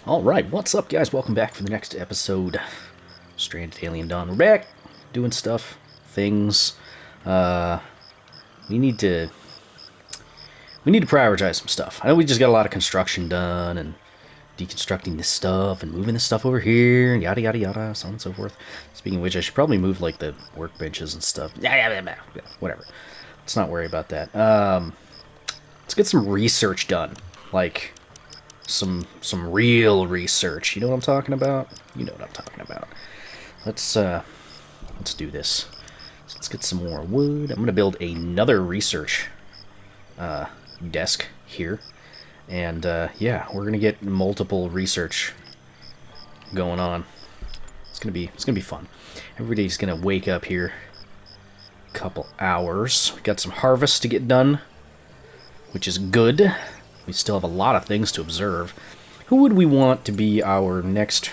Alright, what's up guys? Welcome back for the next episode. Stranded Alien Dawn. We're back doing stuff, things. Uh we need to prioritize some stuff. I know we just got a lot of construction done and deconstructing this stuff and moving this stuff over here and yada yada yada, so on and so forth. Speaking of which, I should probably move like the workbenches and stuff. Yeah, whatever. Let's not worry about that. Let's get some research done. Like some real research. You know what I'm talking about? You know what I'm talking about. Let's do this. So let's get some more wood. I'm gonna build another research desk here, and yeah, we're gonna get multiple research going on. It's gonna be fun. Everybody's gonna wake up here. Couple hours. We got some harvest to get done, which is good. We still have a lot of things to observe. Who would we want to be our next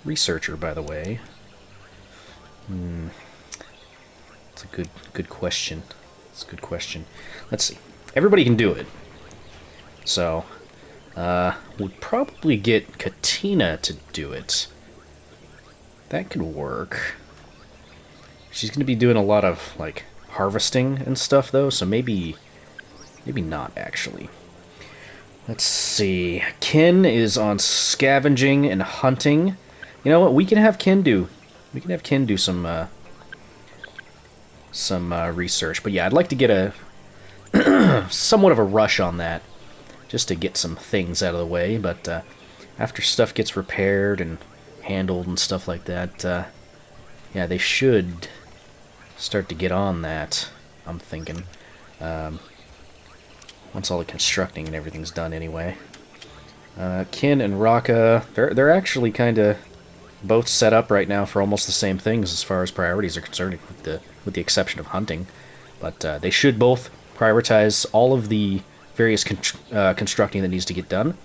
researcher, by the way? It's a good question. It's a good question. Let's see. Everybody can do it. So, we'd probably get Katina to do it. That could work. She's going to be doing a lot of, like, harvesting and stuff, though, so maybe not, actually. Let's see. Ken is on scavenging and hunting. You know what? We can have Ken do. We can have Ken do some research. But yeah, I'd like to get a somewhat of a rush on that, just to get some things out of the way. But after stuff gets repaired and handled and stuff like that, yeah, they should start to get on that. I'm thinking. Once all the constructing and everything's done anyway. Kin and Raka, they're actually kind of both set up right now for almost the same things as far as priorities are concerned, with the exception of hunting. But they should both prioritize all of the various constructing that needs to get done.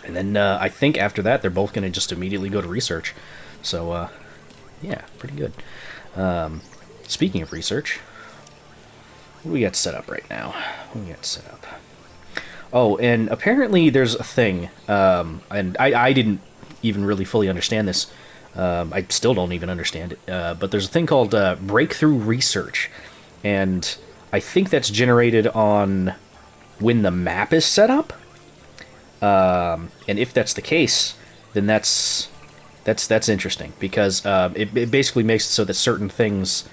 And then I think after that, they're both going to just immediately go to research. So, yeah, pretty good. Speaking of research, what do we got set up right now? What do we got set up? Oh, and apparently there's a thing, and I didn't even really fully understand this. I still don't even understand it. But there's a thing called breakthrough research, and I think that's generated on when the map is set up. And if that's the case, then that's interesting, because it basically makes it so that certain things.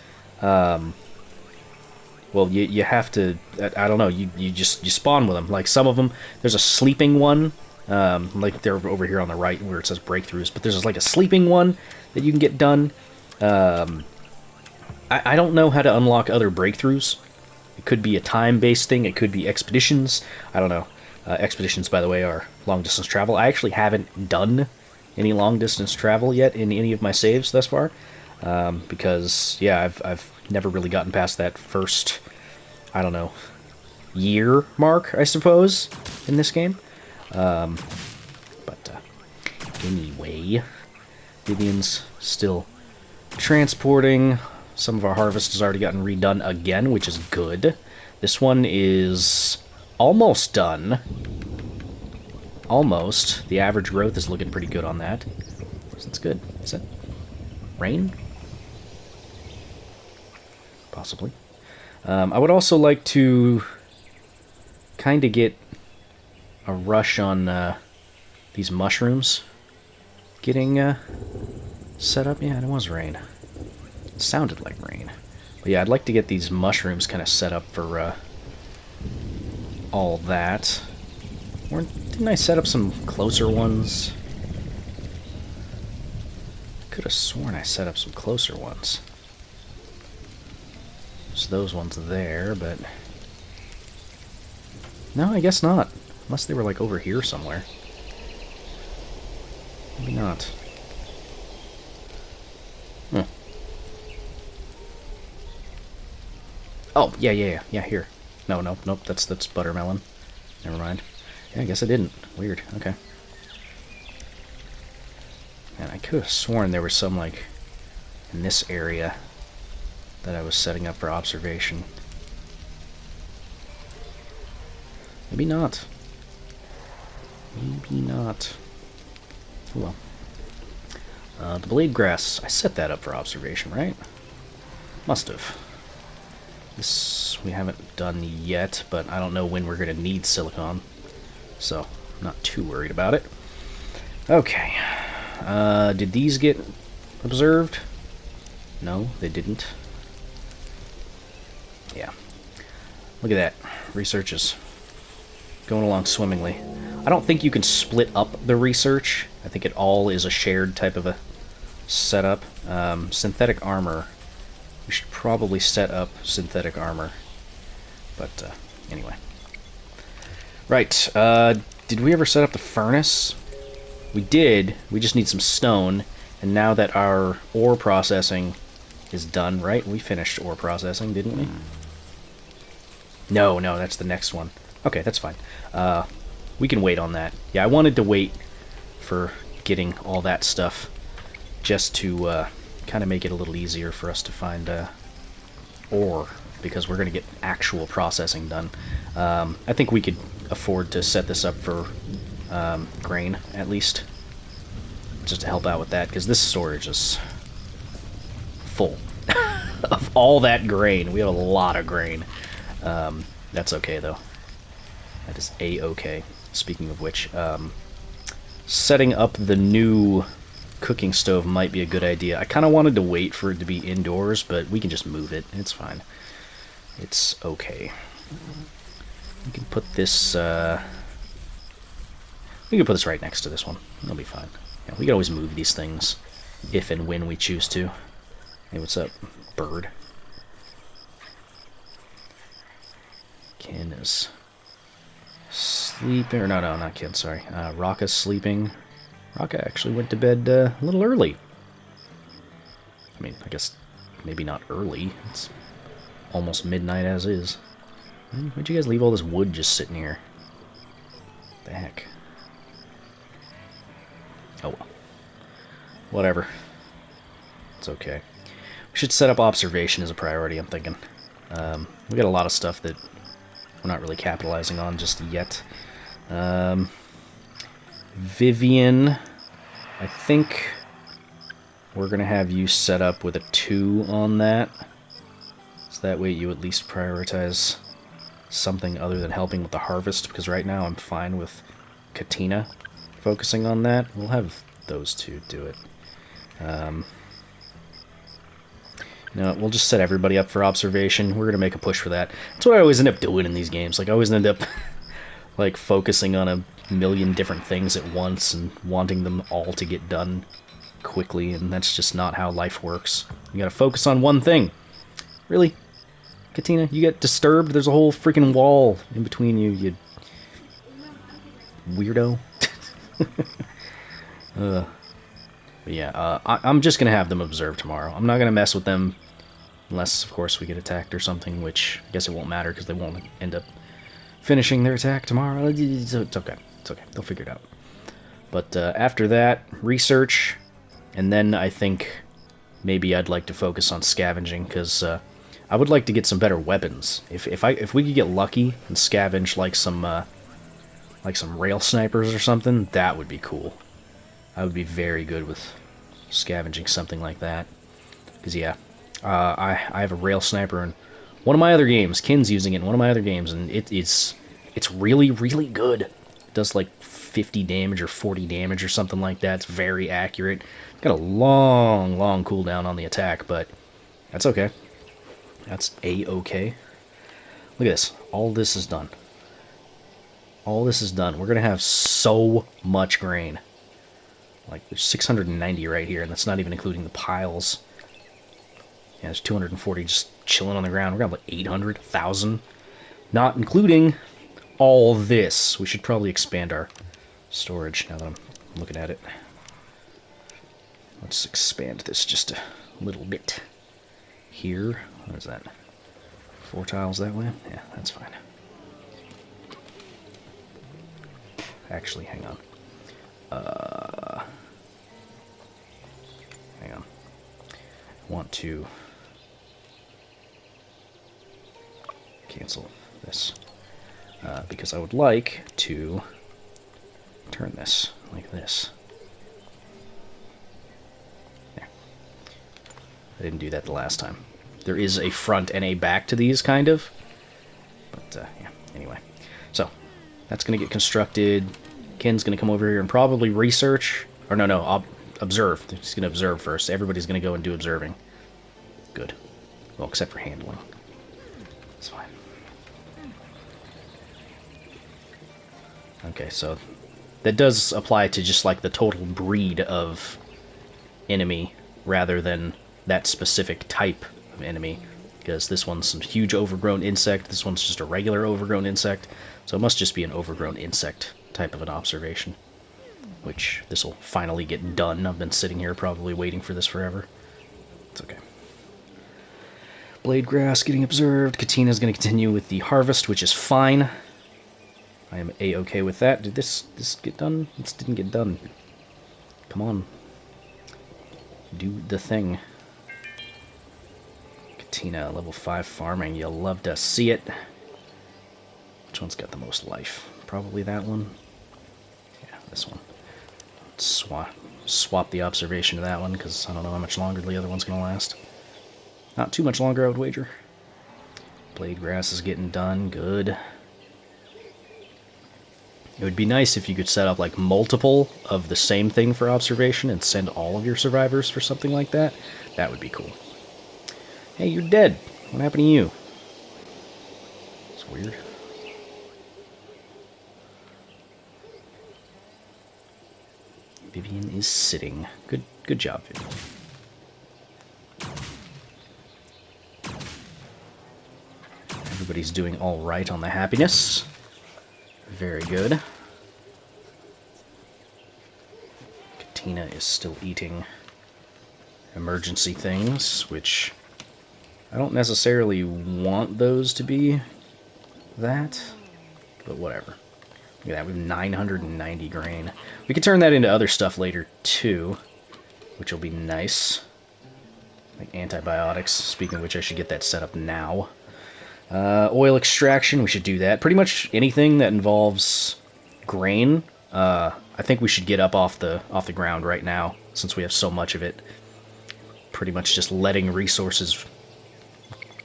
Well, you have to, I don't know, you spawn with them. Like, some of them, there's a sleeping one, like they're over here on the right where it says breakthroughs, but there's like a sleeping one that you can get done. I don't know how to unlock other breakthroughs. It could be a time-based thing, it could be expeditions, I don't know. Expeditions, by the way, are long-distance travel. I actually haven't done any long-distance travel yet in any of my saves thus far, because, yeah, I've never really gotten past that first, I don't know, year mark, I suppose, in this game. But anyway, Vivian's still transporting. Some of our harvest has already gotten redone again, which is good. This one is almost done. Almost. The average growth is looking pretty good on that. So that's good. Is that rain? Possibly. I would also like to kind of get a rush on these mushrooms getting set up. Yeah, it was rain. It sounded like rain. But yeah, I'd like to get these mushrooms kind of set up for all that. Or didn't I set up some closer ones? Could have sworn I set up some closer ones. Those ones there, but no, I guess not. Unless they were like over here somewhere. Maybe not. Hmm. Oh, yeah, here. Nope, that's buttermelon. Never mind. Yeah, I guess I didn't. Weird, okay. And I could have sworn there was some, like, in this area that I was setting up for observation. Maybe not. Maybe not. Well, the blade grass, I set that up for observation, right? Must have. This we haven't done yet, but I don't know when we're going to need silicon, so I'm not too worried about it. Okay. Did these get observed? No, they didn't. Yeah. Look at that. Research is going along swimmingly. I don't think you can split up the research. I think it all is a shared type of a setup. Synthetic armor. We should probably set up synthetic armor. But, anyway. Right, did we ever set up the furnace? We did. We just need some stone. And now that our ore processing is done, right? We finished ore processing, didn't we? No, that's the next one. Okay, that's fine. We can wait on that. Yeah, I wanted to wait for getting all that stuff just to kind of make it a little easier for us to find ore, because we're going to get actual processing done. I think we could afford to set this up for grain, at least, just to help out with that, because this storage is full of all that grain. We have a lot of grain. That's okay, though. That is A-okay. Speaking of which, setting up the new cooking stove might be a good idea. I kind of wanted to wait for it to be indoors, but we can just move it. It's fine. It's okay. We can put this, we can put this right next to this one. It'll be fine. Yeah, we can always move these things if and when we choose to. Hey, what's up, bird? Ken is sleeping. Or no, not Ken, sorry. Raka's sleeping. Raka actually went to bed a little early. I mean, I guess maybe not early. It's almost midnight as is. Why'd you guys leave all this wood just sitting here? What the heck? Oh well. Whatever. It's okay. We should set up observation as a priority, I'm thinking. We got a lot of stuff that we're not really capitalizing on just yet. Vivian, I think we're going to have you set up with a 2 on that. So that way you at least prioritize something other than helping with the harvest, because right now I'm fine with Katina focusing on that. We'll have those two do it. No, we'll just set everybody up for observation. We're going to make a push for that. That's what I always end up doing in these games. Like, I always end up like focusing on a million different things at once and wanting them all to get done quickly, and that's just not how life works. You gotta focus on one thing. Really? Katina, you get disturbed? There's a whole freaking wall in between you, you weirdo. But yeah, I'm just gonna have them observe tomorrow. I'm not gonna mess with them unless, of course, we get attacked or something, which I guess it won't matter because they won't end up finishing their attack tomorrow. It's okay. It's okay. They'll figure it out. But after that, research, and then I think maybe I'd like to focus on scavenging, because I would like to get some better weapons. If we could get lucky and scavenge like some rail snipers or something, that would be cool. I would be very good with scavenging something like that. Because yeah, I have a rail sniper in one of my other games. Kin's using it in one of my other games, and it's really, really good. It does like 50 damage or 40 damage or something like that. It's very accurate. Got a long cooldown on the attack, but that's okay. That's A-okay. Look at this. All this is done. All this is done. We're going to have so much grain. Like, there's 690 right here, and that's not even including the piles. Yeah, there's 240 just chilling on the ground. We're going to have like 800, 1,000. Not including all this. We should probably expand our storage now that I'm looking at it. Let's expand this just a little bit. Here, what is that? 4 tiles that way? Yeah, that's fine. Actually, hang on. Hang on. I want to cancel this. Because I would like to turn this like this. I didn't do that the last time. There is a front and a back to these, kind of. But, yeah, anyway. So, that's going to get constructed. Ken's going to come over here and probably research. Or no, observe. He's going to observe first. Everybody's going to go and do observing. Good. Well, except for handling. That's fine. Okay, so that does apply to just like the total breed of enemy rather than that specific type of enemy. Because this one's some huge overgrown insect, this one's just a regular overgrown insect, so it must just be an overgrown insect type of an observation. Which this will finally get done. I've been sitting here probably waiting for this forever. It's okay. Blade grass getting observed. Katina's going to continue with the harvest, which is fine. I am a-okay with that. Did this get done? This didn't get done. Come on. Do the thing. Katina, level 5 farming. You'll love to see it. Which one's got the most life? Probably that one. Yeah, this one. Swap the observation to that one, because I don't know how much longer the other one's going to last. Not too much longer, I would wager. Blade grass is getting done. Good. It would be nice if you could set up like multiple of the same thing for observation and send all of your survivors for something like that. That would be cool. Hey, you're dead. What happened to you? It's weird. Vivian is sitting. Good job, Vivian. Everybody's doing all right on the happiness. Very good. Katina is still eating emergency things, which I don't necessarily want those to be that, but whatever. Look at that, we have 990 grain. We can turn that into other stuff later, too, which will be nice. Like antibiotics, speaking of which, I should get that set up now. Oil extraction, we should do that. Pretty much anything that involves grain, I think we should get up off the ground right now, since we have so much of it. Pretty much just letting resources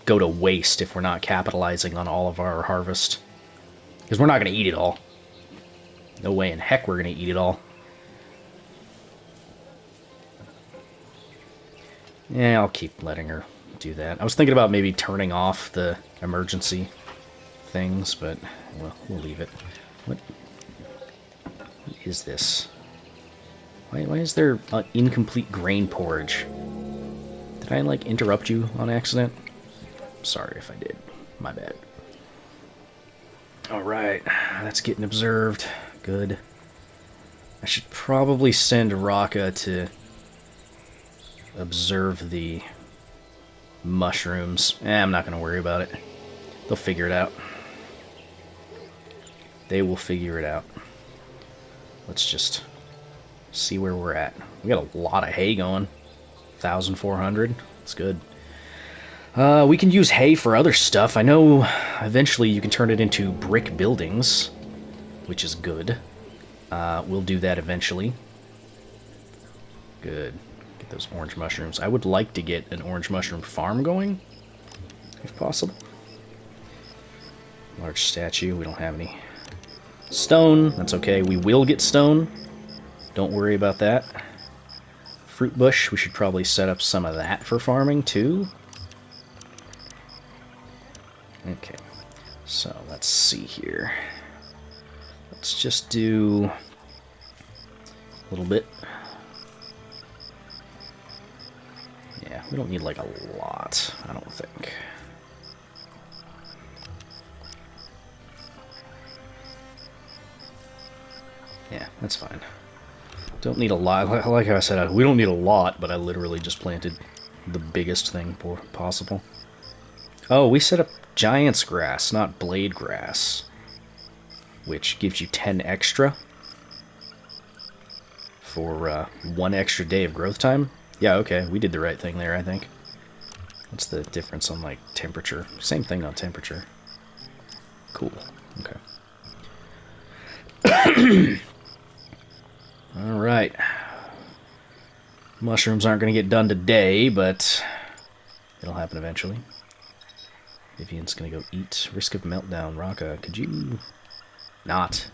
go to waste if we're not capitalizing on all of our harvest. Because we're not going to eat it all. No way in heck we're going to eat it all. Yeah, I'll keep letting her do that. I was thinking about maybe turning off the emergency things, but well, we'll leave it. What is this? Why is there incomplete grain porridge? Did I, like, interrupt you on accident? Sorry if I did. My bad. Alright, that's getting observed. Good. I should probably send Raka to observe the mushrooms. I'm not going to worry about it. They'll figure it out. They will figure it out. Let's just see where we're at. We got a lot of hay going. 1,400. That's good. We can use hay for other stuff. I know eventually you can turn it into brick buildings, which is good. We'll do that eventually. Good. Get those orange mushrooms. I would like to get an orange mushroom farm going, if possible. Large statue. We don't have any stone. That's okay. We will get stone. Don't worry about that. Fruit bush. We should probably set up some of that for farming, too. Okay, so let's see here. Let's just do a little bit. Yeah, we don't need like a lot, I don't think. Yeah, that's fine. Don't need a lot. Like I said, we don't need a lot, but I literally just planted the biggest thing possible. Oh, we set up giant's grass, not blade grass, which gives you 10 extra for 1 extra day of growth time. Yeah, okay, we did the right thing there, I think. What's the difference on, like, temperature? Same thing on temperature. Cool, okay. Alright. Mushrooms aren't going to get done today, but It'll happen eventually. Vivian's gonna go eat. Risk of meltdown. Raka, could you not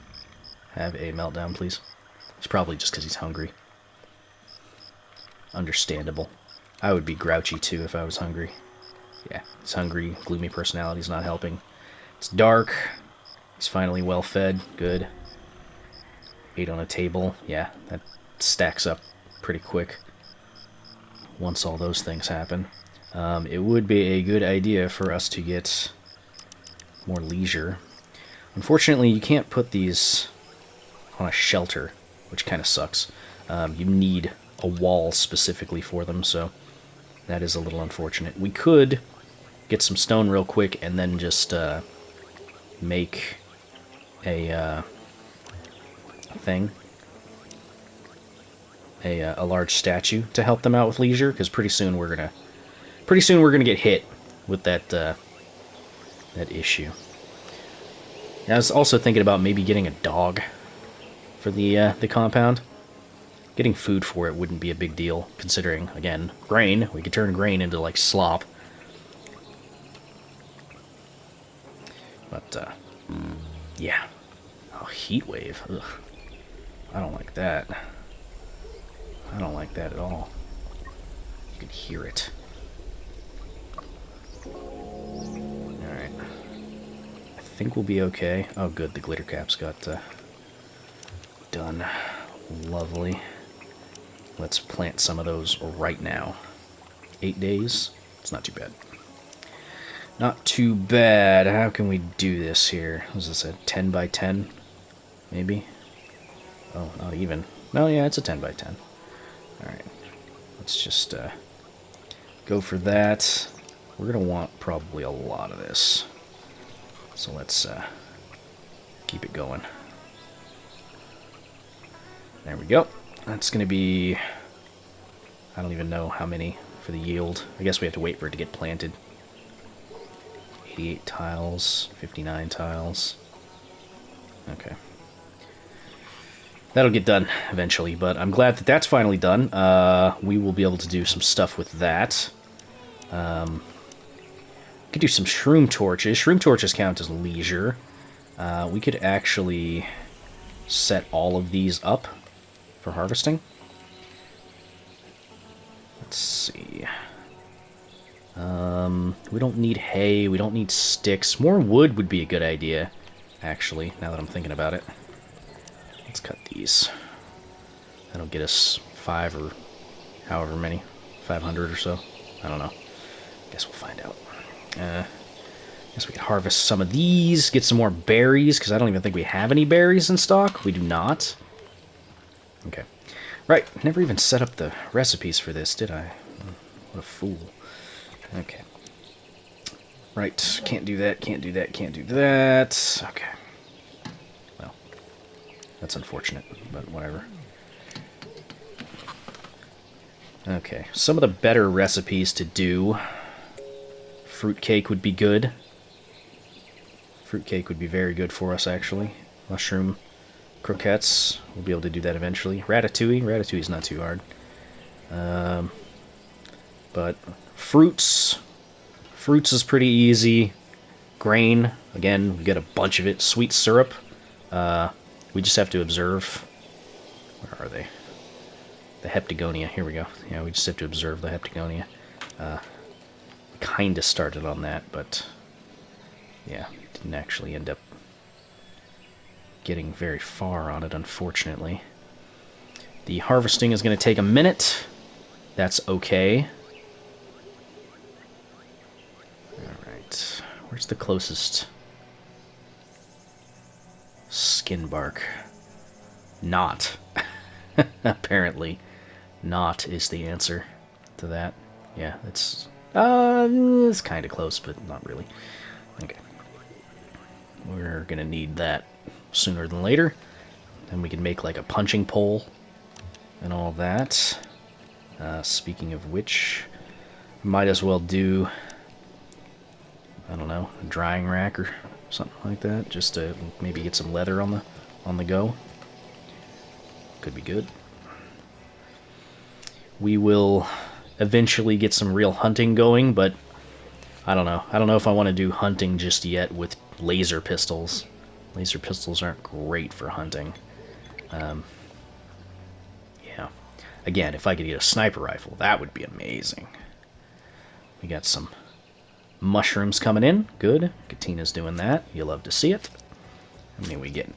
have a meltdown, please? It's probably just because he's hungry. Understandable. I would be grouchy too if I was hungry. Yeah, he's hungry. Gloomy personality's not helping. It's dark. He's finally well fed. Good. Ate on a table. Yeah, that stacks up pretty quick once all those things happen. It would be a good idea for us to get more leisure. Unfortunately, you can't put these on a shelter, which kind of sucks. You need a wall specifically for them, so that is a little unfortunate. We could get some stone real quick and then just make a thing. A large statue to help them out with leisure, because pretty soon we're gonna get hit with that issue. I was also thinking about maybe getting a dog for the compound. Getting food for it wouldn't be a big deal, considering, again, grain. We could turn grain into, like, slop. But, yeah. Oh, heat wave. Ugh. I don't like that. I don't like that at all. You can hear it. Alright. I think we'll be okay. Oh, good. The glitter caps got done. Lovely. Let's plant some of those right now. 8 days? It's not too bad. Not too bad. How can we do this here? Was this a 10 by 10? Maybe? Oh, not even. No, yeah, it's a 10 by 10. Alright. Let's just go for that. We're going to want probably a lot of this. So let's keep it going. There we go. That's going to be... I don't even know how many for the yield. I guess we have to wait for it to get planted. 88 tiles, 59 tiles. Okay. That'll get done eventually, but I'm glad that that's finally done. We will be able to do some stuff with that. We could do some shroom torches. Shroom torches count as leisure. We could actually set all of these up for harvesting. Let's see. We don't need hay. We don't need sticks. More wood would be a good idea, actually, now that I'm thinking about it. Let's cut these. That'll get us 5 or however many. 500 or so. I don't know. Guess we'll find out. Guess we can harvest some of these. Get some more berries, because I don't even think we have any berries in stock. We do not. Okay. Right. Never even set up the recipes for this, did I? What a fool. Okay. Right. Can't do that. Can't do that. Can't do that. Okay. Well. That's unfortunate, but whatever. Okay, some of the better recipes to do. Fruitcake would be good. Fruitcake would be very good for us, actually. Mushroom croquettes. We'll be able to do that eventually. Ratatouille. Ratatouille's not too hard. But fruits. Fruits is pretty easy. Grain. Again, we get a bunch of it. Sweet syrup. We just have to observe. Where are they? The heptagonia. Here we go. Yeah, we just have to observe the heptagonia. Kind of started on that, but yeah, didn't actually end up getting very far on it, unfortunately. The harvesting is going to take a minute. That's okay. Alright. Where's the closest skin bark? Not. Apparently. Not is the answer to that. Yeah, it's kind of close, but not really. Okay. We're gonna need that sooner than later. Then we can make like a punching pole and all that. Speaking of which, might as well do, I don't know, a drying rack or something like that, just to maybe get some leather on the go. Could be good. We will eventually get some real hunting going, but I don't know. I don't know if I want to do hunting just yet with laser pistols. Laser pistols aren't great for hunting. Yeah. Again, if I could get a sniper rifle, that would be amazing. We got some mushrooms coming in. Good. Katina's doing that. You love to see it. How many are we getting?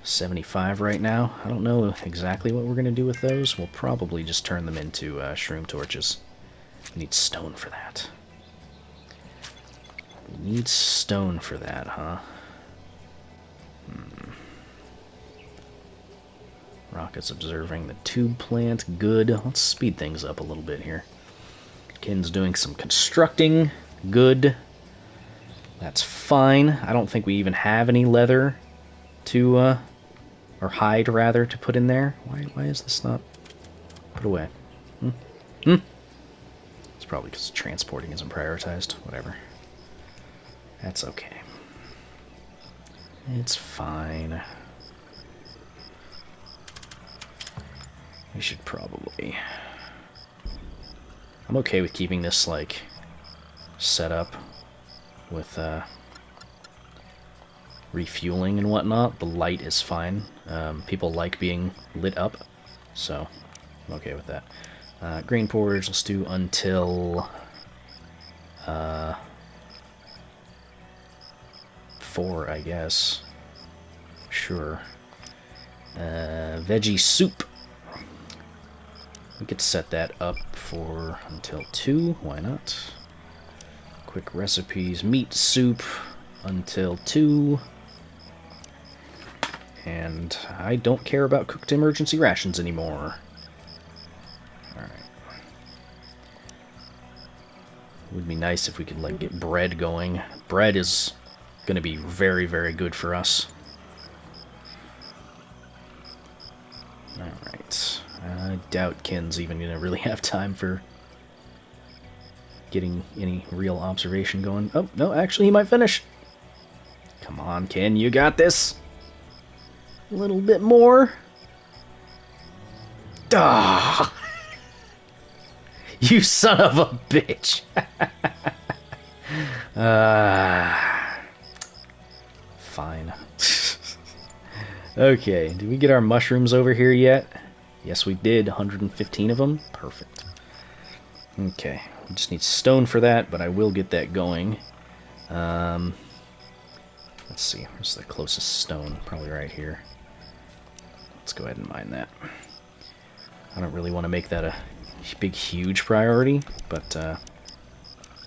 75 right now. I don't know exactly what we're going to do with those. We'll probably just turn them into shroom torches. We need stone for that. We need stone for that, huh? Rocket's observing the tube plant. Good. Let's speed things up a little bit here. Ken's doing some constructing. Good. That's fine. I don't think we even have any leather to, or hide, rather, to put in there. Why is this not put away? It's probably because transporting isn't prioritized. Whatever. That's okay. It's fine. We should probably... I'm okay with keeping this, like, set up with, refueling and whatnot. The light is fine. People like being lit up, so I'm okay with that. Green porridge, let's do until 4, I guess. Sure. Veggie soup. We could set that up for until 2. Why not? Quick recipes. Meat soup until 2. And I don't care about cooked emergency rations anymore. Alright. It would be nice if we could, like, get bread going. Bread is going to be very, very good for us. Alright. I doubt Ken's even going to really have time for getting any real observation going. Oh, no, actually he might finish. Come on, Ken, you got this. A little bit more. Duh! You son of a bitch! Fine. Okay, did we get our mushrooms over here yet? Yes, we did. 115 of them. Perfect. Okay, we just need stone for that, but I will get that going. Let's see, where's the closest stone? Probably right here. Let's go ahead and mine that. I don't really want to make that a big, huge priority, but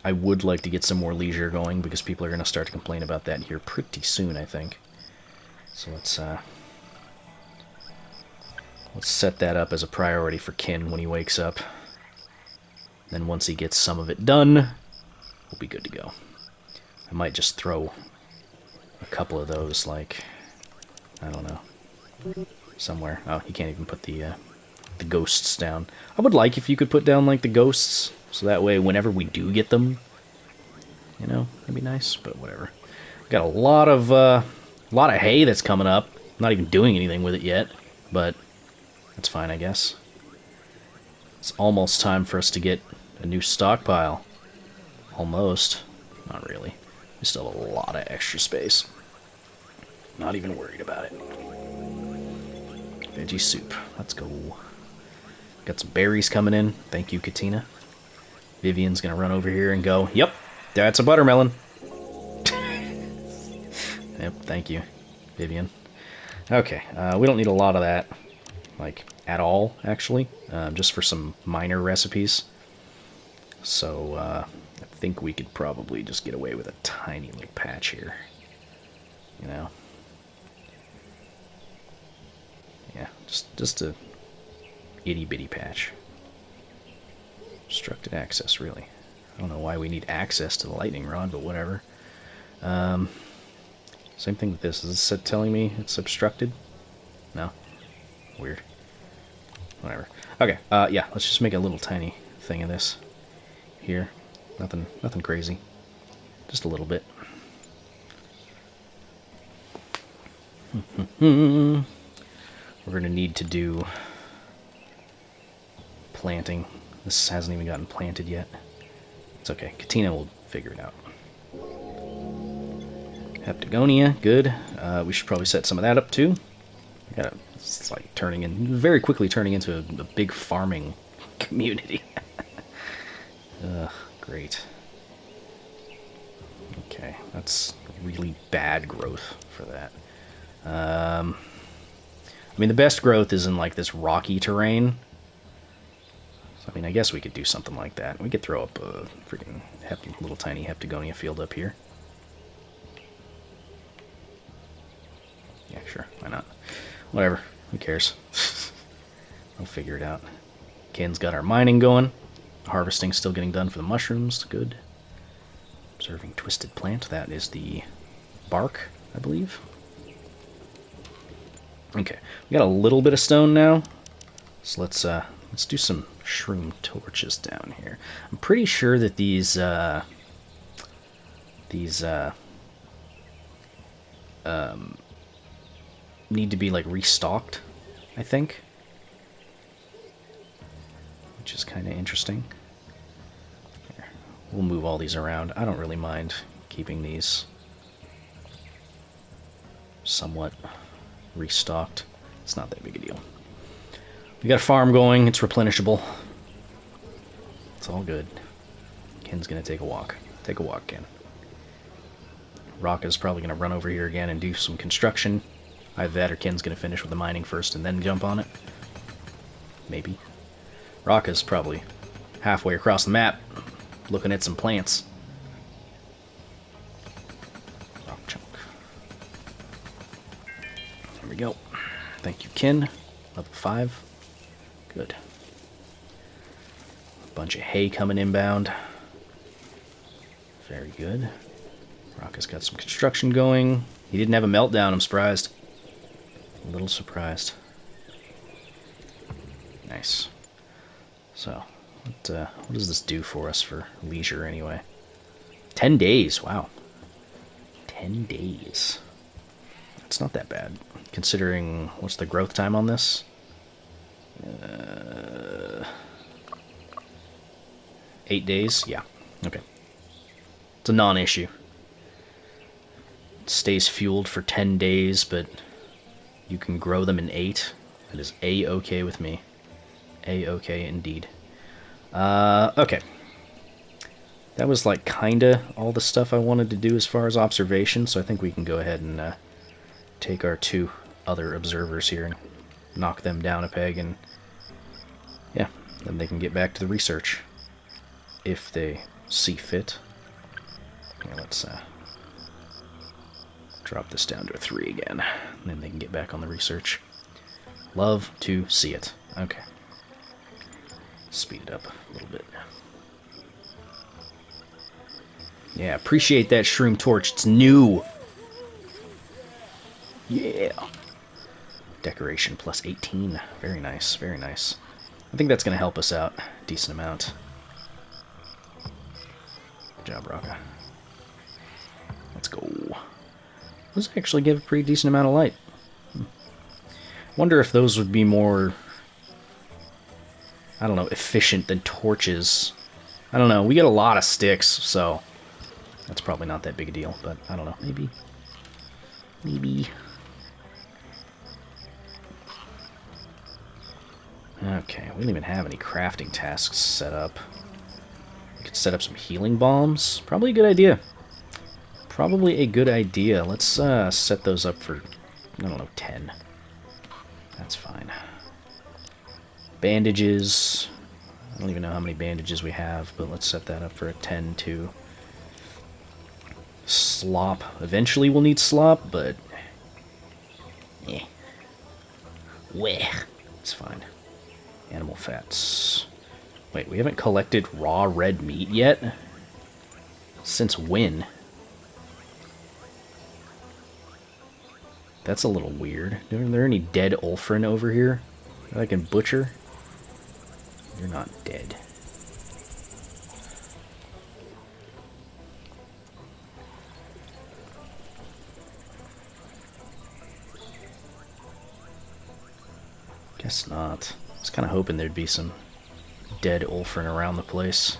I would like to get some more leisure going because people are going to start to complain about that here pretty soon, I think. So let's set that up as a priority for Ken when he wakes up. Then once he gets some of it done, we'll be good to go. I might just throw a couple of those, like, I don't know, somewhere. Oh, you can't even put the ghosts down. I would like if you could put down, like, the ghosts, so that way whenever we do get them, you know, that'd be nice, but whatever. We've got a lot of hay that's coming up. I'm not even doing anything with it yet, but that's fine, I guess. It's almost time for us to get a new stockpile. Almost. Not really. We still have a lot of extra space. Not even worried about it. Veggie soup. Let's go. Got some berries coming in. Thank you, Katina. Vivian's gonna run over here and go, yep, that's a buttermelon. Yep, thank you, Vivian. Okay, we don't need a lot of that. Like, at all, actually. Just for some minor recipes. So, I think we could probably just get away with a tiny little patch here. You know? Yeah, just a itty-bitty patch. Obstructed access, really. I don't know why we need access to the lightning rod, but whatever. Same thing with this. Is this telling me it's obstructed? No? Weird. Whatever. Okay, yeah, let's just make a little tiny thing of this. Here. Nothing crazy. Just a little bit. We're gonna need to do planting. This hasn't even gotten planted yet. It's okay. Katina will figure it out. Heptagonia, good. We should probably set some of that up too. It's like very quickly turning into a big farming community. Great. Okay, that's really bad growth for that. I mean, the best growth is in like this rocky terrain. So, I mean, I guess we could do something like that. We could throw up a freaking little tiny Heptagonia field up here. Yeah, sure, why not? Whatever, who cares? I'll figure it out. Ken's got our mining going. Harvesting's still getting done for the mushrooms, good. Observing twisted plant, that is the bark, I believe. Okay, we got a little bit of stone now, so let's do some shroom torches down here. I'm pretty sure that these need to be like restocked, I think, which is kind of interesting. Here, we'll move all these around. I don't really mind keeping these somewhat restocked. It's not that big a deal. We got a farm going. It's replenishable. It's all good. Ken's gonna take a walk. Take a walk, Ken. Rocka's probably gonna run over here again and do some construction. Either that or Ken's gonna finish with the mining first and then jump on it. Maybe. Rocka's probably halfway across the map looking at some plants. Rock chunk. There we go. Thank you, Ken. Level 5. Good. A bunch of hay coming inbound. Very good. Rocka's got some construction going. He didn't have a meltdown, I'm surprised. A little surprised. Nice. So, what does this do for us for leisure anyway? 10 days, wow. 10 days. That's not that bad, considering, what's the growth time on this? 8 days? Yeah, okay. It's a non-issue. It stays fueled for 10 days, but you can grow them in 8. That is A-okay with me. A-okay indeed. Okay. That was like kinda all the stuff I wanted to do as far as observation, so I think we can go ahead and take our 2 other observers here and knock them down a peg, and yeah, then they can get back to the research if they see fit. Here, let's drop this down to a 3 again, and then they can get back on the research. Love to see it. Okay. Speed it up a little bit. Yeah, appreciate that shroom torch. It's new. Yeah. Decoration plus 18. Very nice, very nice. I think that's going to help us out a decent amount. Good job, Rocka. Let's go. Those actually give a pretty decent amount of light. Wonder if those would be more, I don't know, efficient than torches. I don't know. We get a lot of sticks, so that's probably not that big a deal, but I don't know. Maybe. Maybe. Okay, we don't even have any crafting tasks set up. We could set up some healing bombs. Probably a good idea. Probably a good idea. Let's set those up for, I don't know, 10. That's fine. Bandages. I don't even know how many bandages we have, but let's set that up for a 10 too. Slop. Eventually we'll need slop, but eh. Weh. It's fine. Animal fats. Wait, we haven't collected raw red meat yet? Since when? That's a little weird. Are there any dead Ulfrin over here that I can butcher? You're not dead. Guess not. I was kind of hoping there'd be some dead Ulfrin around the place.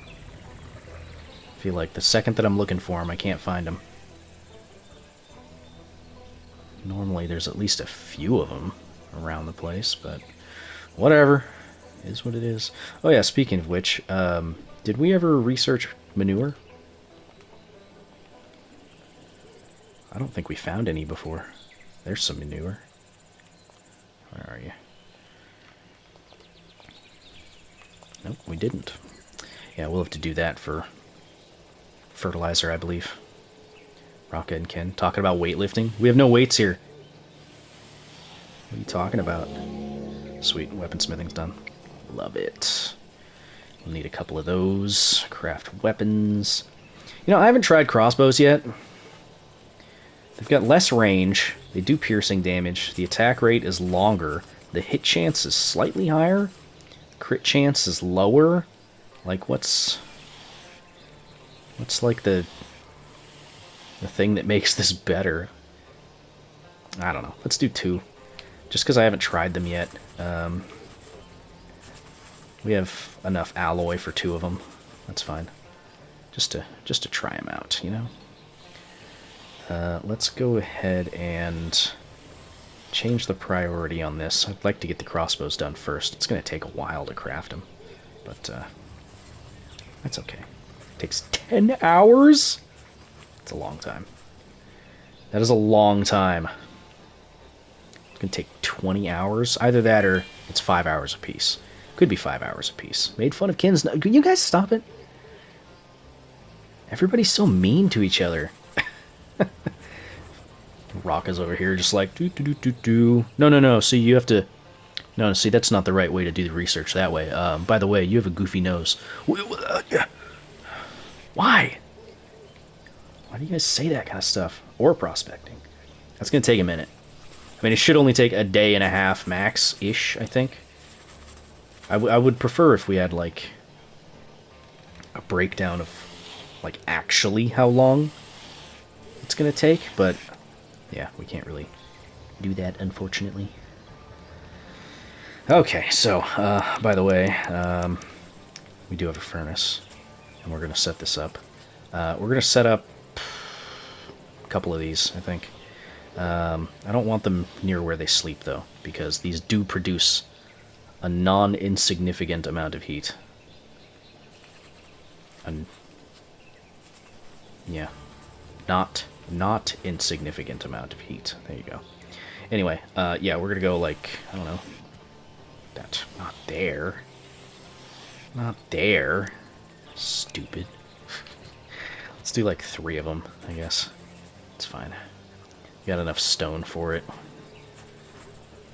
I feel like the second that I'm looking for him, I can't find him. Normally there's at least a few of them around the place, but whatever. It is what it is. Oh yeah, speaking of which, did we ever research manure? I don't think we found any before. There's some manure. Where are you? Nope, we didn't. Yeah, we'll have to do that for fertilizer, I believe. Rocka and Ken talking about weightlifting. We have no weights here. What are you talking about? Sweet, weaponsmithing's done. Love it. We'll need a couple of those. Craft weapons. You know, I haven't tried crossbows yet. They've got less range. They do piercing damage. The attack rate is longer. The hit chance is slightly higher. Crit chance is lower. Like, what's like the thing that makes this better? I don't know. Let's do 2. Just because I haven't tried them yet. We have enough alloy for 2 of them. That's fine. Just to try them out, you know? Let's go ahead and change the priority on this. I'd like to get the crossbows done first. It's going to take a while to craft them, but that's okay. It takes 10 hours? It's a long time. That is a long time. It's going to take 20 hours. Either that or it's 5 hours apiece. Could be 5 hours apiece. Made fun of Kin's... Can you guys stop it? Everybody's so mean to each other. Rocka's over here just like, do. No. See, you have to... No, see, that's not the right way to do the research that way. By the way, you have a goofy nose. Why? Why do you guys say that kind of stuff? Or prospecting. That's going to take a minute. I mean, it should only take a day and a half max-ish, I think. I would prefer if we had, like, a breakdown of, like, actually how long it's going to take, but, yeah, we can't really do that, unfortunately. Okay, so, by the way, we do have a furnace, and we're going to set this up. We're going to set up a couple of these, I think. I don't want them near where they sleep, though, because these do produce a non-insignificant amount of heat. And yeah, not insignificant amount of heat. There you go. Anyway, yeah, we're gonna go like, I don't know, that, not there, not there. Stupid. Let's do like 3 of them, I guess. It's fine. We got enough stone for it.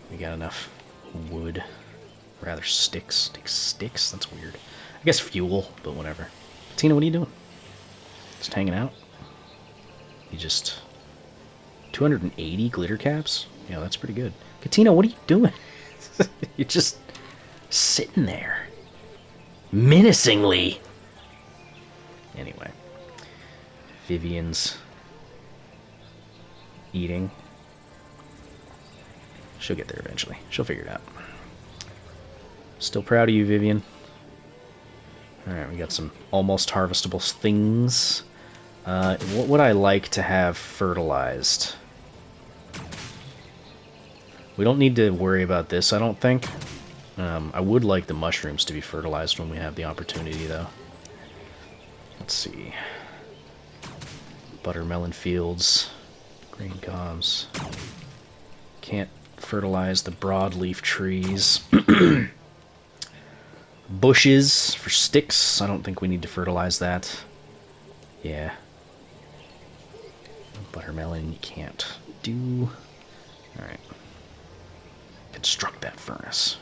We got enough wood. Rather sticks. Take sticks? That's weird. I guess fuel, but whatever. Tina, what are you doing? Just hanging out? You just... 280 glitter caps? Yeah, that's pretty good. Katina, what are you doing? You're just sitting there. Menacingly. Anyway. Vivian's eating. She'll get there eventually. She'll figure it out. Still proud of you, Vivian. Alright, we got some almost harvestable things. What would I like to have fertilized? We don't need to worry about this, I don't think. I would like the mushrooms to be fertilized when we have the opportunity, though. Let's see. Buttermelon fields. Green cobs. Can't fertilize the broadleaf trees. Bushes for sticks. I don't think we need to fertilize that. Yeah. Buttermelon you can't do. Alright. Construct that furnace.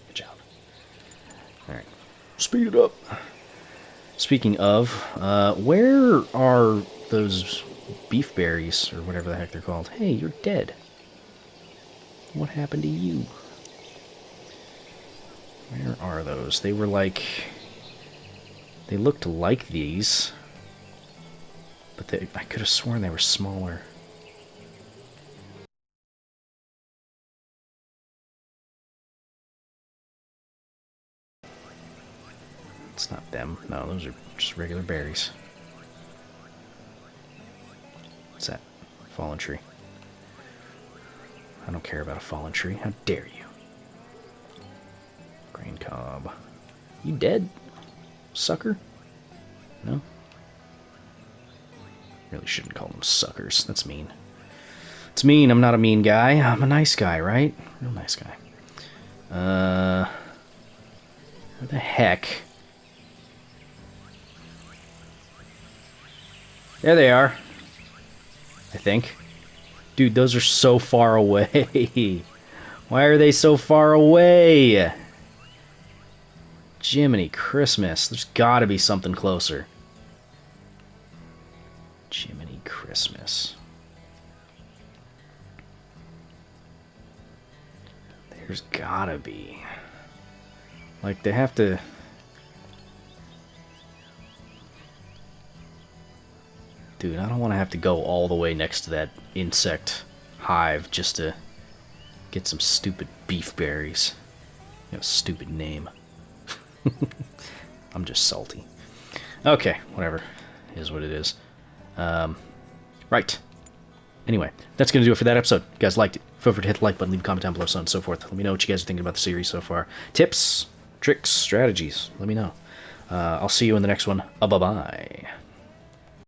Good job. Alright. Speed it up. Speaking of, where are those beef berries, or whatever the heck they're called? Hey, you're dead. What happened to you? Where are those? They were like... They looked like these. But I could have sworn they were smaller. It's not them. No, those are just regular berries. What's that? Fallen tree. I don't care about a fallen tree. How dare you? Grain cob. You dead? Sucker? No? Really shouldn't call them suckers. That's mean. It's mean. I'm not a mean guy. I'm a nice guy, right? Real nice guy. Where the heck? There they are. I think. Dude, those are so far away. Why are they so far away? Jiminy Christmas. There's gotta be something closer. Jiminy Christmas. There's gotta be. Like, they have to... Dude, I don't want to have to go all the way next to that insect hive just to get some stupid beef berries. You have a stupid name. I'm just salty. Okay, whatever. It is what it is. Right. Anyway, that's going to do it for that episode. If you guys liked it, feel free to hit the like button, leave a comment down below, so on and so forth. Let me know what you guys are thinking about the series so far. Tips, tricks, strategies, let me know. I'll see you in the next one. Bye-bye.